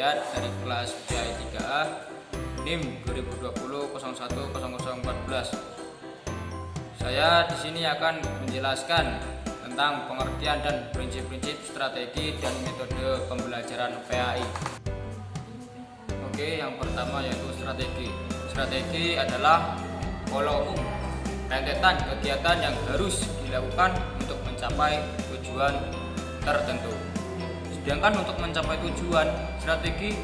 Hidayat dari kelas PAI 3A NIM 2020-010014. Saya di sini akan menjelaskan tentang pengertian dan prinsip-prinsip strategi dan metode pembelajaran PAI. Oke, yang pertama yaitu strategi. Strategi adalah pola umum, rentetan kegiatan yang harus dilakukan untuk mencapai tujuan tertentu. Sedangkan untuk mencapai tujuan, strategi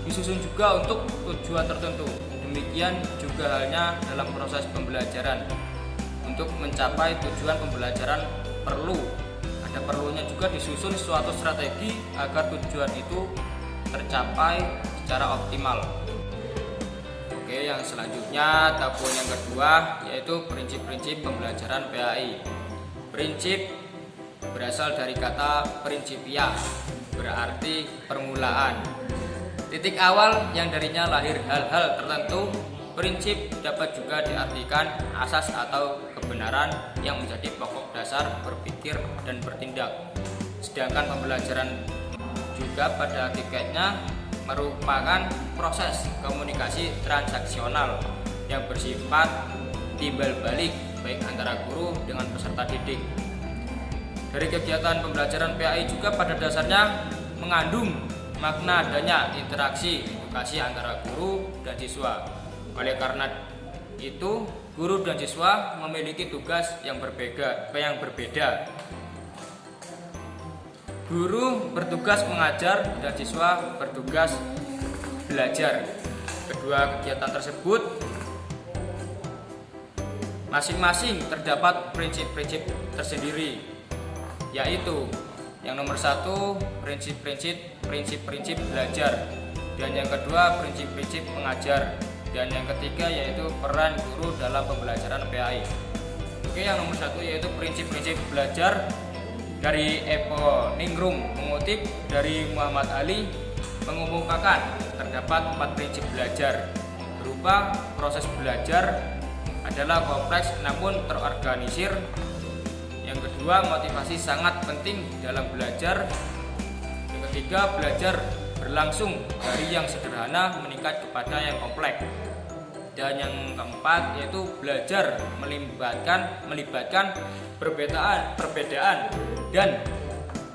disusun juga untuk tujuan tertentu. Demikian juga halnya dalam proses pembelajaran. Untuk mencapai tujuan pembelajaran ada perlunya juga disusun suatu strategi agar tujuan itu tercapai secara optimal. Oke, yang selanjutnya tabungan yang kedua yaitu prinsip-prinsip pembelajaran PAI. Prinsip berasal dari kata principia, berarti permulaan. Titik awal yang darinya lahir hal-hal tertentu. Prinsip dapat juga diartikan asas atau kebenaran yang menjadi pokok dasar berpikir dan bertindak. Sedangkan pembelajaran juga pada hakikatnya merupakan proses komunikasi transaksional yang bersifat timbal balik baik antara guru dengan peserta didik. Dari kegiatan pembelajaran PAI juga pada dasarnya mengandung makna adanya interaksi edukasi antara guru dan siswa. Oleh karena itu, guru dan siswa memiliki tugas yang berbeda. Guru bertugas mengajar dan siswa bertugas belajar. Kedua kegiatan tersebut masing-masing terdapat prinsip-prinsip tersendiri, yaitu yang nomor satu prinsip-prinsip belajar, dan yang kedua prinsip-prinsip mengajar, dan yang ketiga yaitu peran guru dalam pembelajaran PAI. Oke, yang nomor satu yaitu prinsip-prinsip belajar. Dari Epo Ningrum mengutip dari Muhammad Ali mengumumkakan terdapat 4 prinsip belajar, berupa proses belajar adalah kompleks namun terorganisir. Yang kedua, motivasi sangat penting dalam belajar. Yang ketiga, belajar berlangsung dari yang sederhana meningkat kepada yang kompleks. Dan yang keempat yaitu belajar melibatkan perbedaan dan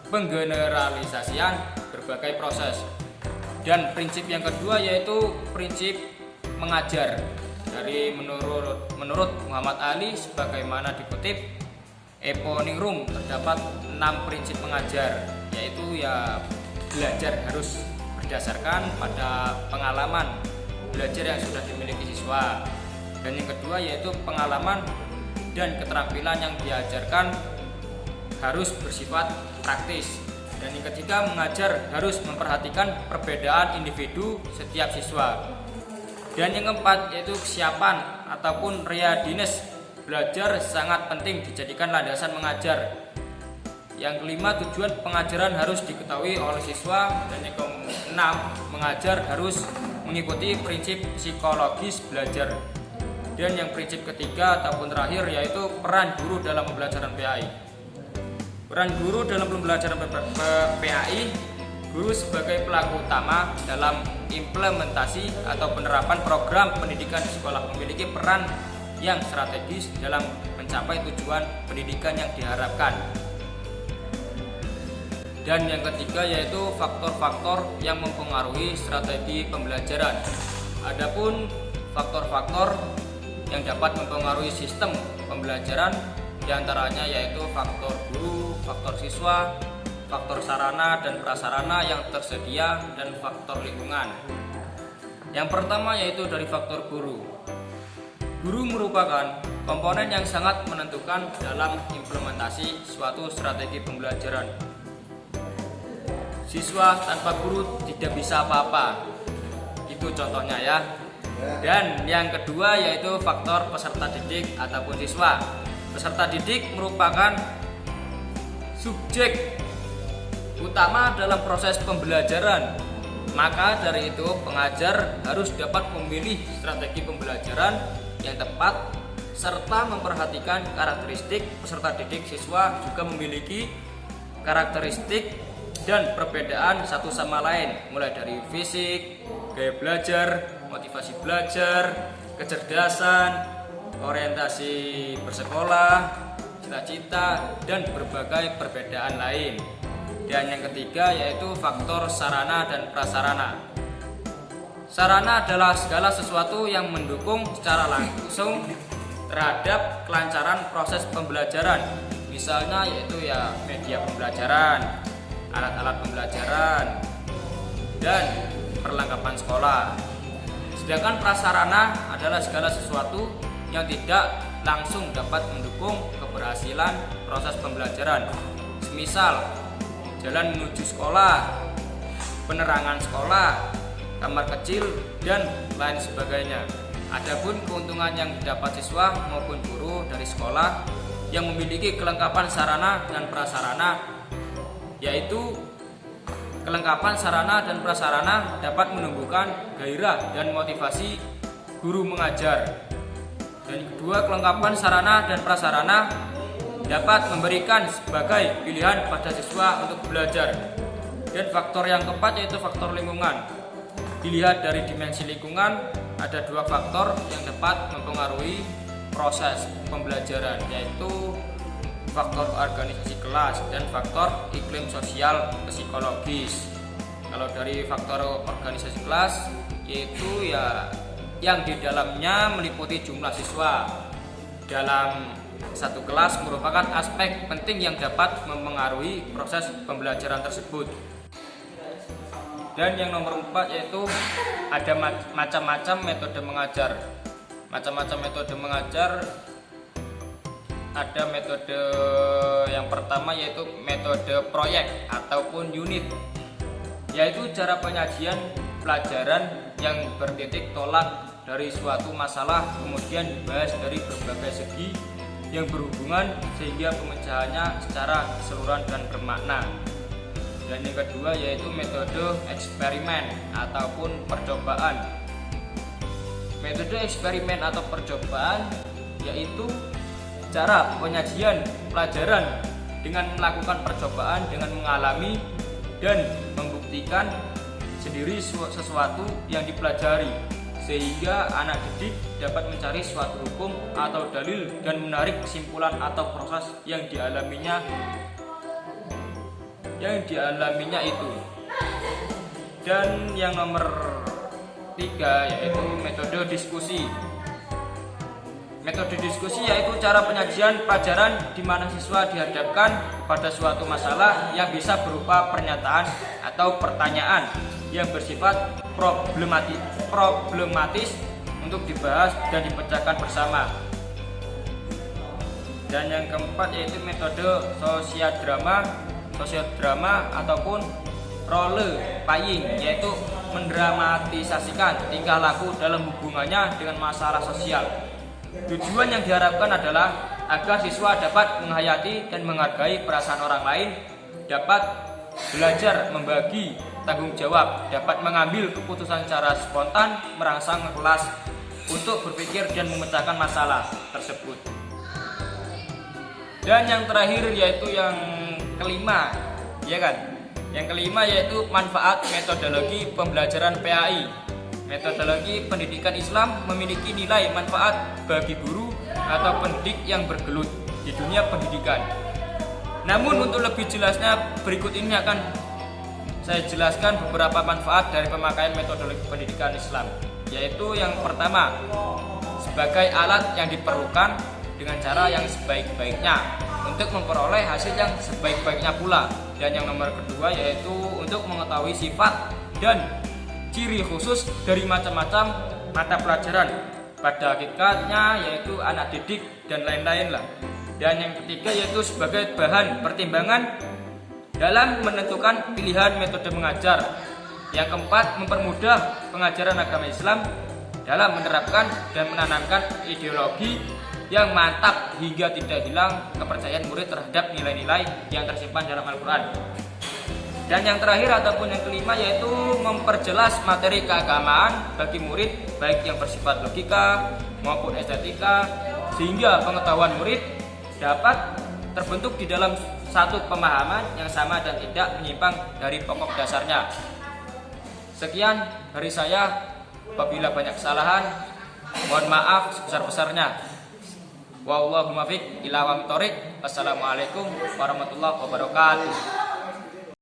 penggeneralisasian berbagai proses. Dan prinsip yang kedua yaitu prinsip mengajar. Dari menurut Muhammad Ali sebagaimana dikutip Epo Ningrum terdapat 6 prinsip mengajar, yaitu belajar harus berdasarkan pada pengalaman belajar yang sudah dimiliki siswa. Dan yang kedua yaitu pengalaman dan keterampilan yang diajarkan harus bersifat praktis. Dan yang ketiga, mengajar harus memperhatikan perbedaan individu setiap siswa. Dan yang keempat yaitu kesiapan ataupun readiness belajar sangat penting dijadikan landasan mengajar. Yang kelima, tujuan pengajaran harus diketahui oleh siswa. Dan yang keenam, mengajar harus mengikuti prinsip psikologis belajar. Dan yang prinsip ketiga ataupun terakhir yaitu peran guru dalam pembelajaran PAI. Peran guru dalam pembelajaran PAI, guru sebagai pelaku utama dalam implementasi atau penerapan program pendidikan di sekolah memiliki peran yang strategis dalam mencapai tujuan pendidikan yang diharapkan. Dan yang ketiga yaitu faktor-faktor yang mempengaruhi strategi pembelajaran. Adapun faktor-faktor yang dapat mempengaruhi sistem pembelajaran diantaranya yaitu faktor guru, faktor siswa, faktor sarana dan prasarana yang tersedia, dan faktor lingkungan. Yang pertama yaitu dari faktor guru. Guru merupakan komponen yang sangat menentukan dalam implementasi suatu strategi pembelajaran. Siswa tanpa guru tidak bisa apa-apa, itu contohnya ya. Dan yang kedua yaitu faktor peserta didik ataupun siswa. Peserta didik merupakan subjek utama dalam proses pembelajaran. Maka dari itu pengajar harus dapat memilih strategi pembelajaran yang tepat serta memperhatikan karakteristik peserta didik. Siswa juga memiliki karakteristik dan perbedaan satu sama lain, mulai dari fisik, gaya belajar, motivasi belajar, kecerdasan, orientasi bersekolah, cita-cita, dan berbagai perbedaan lain. Dan yang ketiga yaitu faktor sarana dan prasarana. Sarana adalah segala sesuatu yang mendukung secara langsung terhadap kelancaran proses pembelajaran. Misalnya yaitu ya media pembelajaran, alat-alat pembelajaran, dan perlengkapan sekolah. Sedangkan prasarana adalah segala sesuatu yang tidak langsung dapat mendukung keberhasilan proses pembelajaran. Semisal jalan menuju sekolah, penerangan sekolah, kamar kecil, dan lain sebagainya. Adapun keuntungan yang didapat siswa maupun guru dari sekolah yang memiliki kelengkapan sarana dan prasarana, yaitu kelengkapan sarana dan prasarana dapat menumbuhkan gairah dan motivasi guru mengajar. Dan kedua, kelengkapan sarana dan prasarana dapat memberikan sebagai pilihan pada siswa untuk belajar. Dan faktor yang keempat yaitu faktor lingkungan. Dilihat dari dimensi lingkungan, ada dua faktor yang dapat mempengaruhi proses pembelajaran, yaitu faktor organisasi kelas dan faktor iklim sosial psikologis. Kalau dari faktor organisasi kelas, yaitu ya yang di dalamnya meliputi jumlah siswa dalam satu kelas merupakan aspek penting yang dapat mempengaruhi proses pembelajaran tersebut. Dan yang nomor 4 yaitu ada macam-macam metode mengajar. Macam-macam metode mengajar, ada metode yang pertama yaitu metode proyek ataupun unit, yaitu cara penyajian pelajaran yang bertitik tolak dari suatu masalah kemudian dibahas dari berbagai segi yang berhubungan sehingga pemecahannya secara keseluruhan dan bermakna. Dan yang kedua yaitu metode eksperimen ataupun percobaan. Metode eksperimen atau percobaan yaitu cara penyajian pelajaran dengan melakukan percobaan dengan mengalami dan membuktikan sendiri sesuatu yang dipelajari, sehingga anak didik dapat mencari suatu hukum atau dalil dan menarik kesimpulan atau proses yang dialaminya itu. Dan yang nomor 3 yaitu metode diskusi. Metode diskusi yaitu cara penyajian pelajaran di mana siswa dihadapkan pada suatu masalah yang bisa berupa pernyataan atau pertanyaan yang bersifat problematis untuk dibahas dan dipecahkan bersama. Dan yang keempat yaitu metode sosiodrama ataupun role playing, yaitu mendramatisasikan tingkah laku dalam hubungannya dengan masalah sosial. Tujuan yang diharapkan adalah agar siswa dapat menghayati dan menghargai perasaan orang lain, dapat belajar membagi tanggung jawab, dapat mengambil keputusan secara spontan, merangsang kelas untuk berpikir dan memecahkan masalah tersebut. Dan yang terakhir yaitu yang kelima, ya kan? Yang kelima yaitu manfaat metodologi pembelajaran PAI. Metodologi pendidikan Islam memiliki nilai manfaat bagi guru atau pendidik yang bergelut di dunia pendidikan. Namun untuk lebih jelasnya berikut ini akan saya jelaskan beberapa manfaat dari pemakaian metodologi pendidikan Islam. Yaitu yang pertama, sebagai alat yang diperlukan dengan cara yang sebaik-baiknya untuk memperoleh hasil yang sebaik-baiknya pula. Dan yang nomor kedua yaitu untuk mengetahui sifat dan ciri khusus dari macam-macam mata pelajaran, pada hakikatnya yaitu anak didik dan lain-lain lah. Dan yang ketiga yaitu sebagai bahan pertimbangan dalam menentukan pilihan metode mengajar. Yang keempat, mempermudah pengajaran agama Islam dalam menerapkan dan menanamkan ideologi yang mantap hingga tidak hilang kepercayaan murid terhadap nilai-nilai yang tersimpan dalam Al-Quran. Dan yang terakhir ataupun yang kelima yaitu memperjelas materi keagamaan bagi murid, baik yang bersifat logika maupun estetika, sehingga pengetahuan murid dapat terbentuk di dalam satu pemahaman yang sama dan tidak menyimpang dari pokok dasarnya. Sekian dari saya. Apabila banyak kesalahan, mohon maaf sebesar-besarnya. Wallahul muwaffiq ila aqwamit thoriq. Wassalamualaikum warahmatullahi wabarakatuh.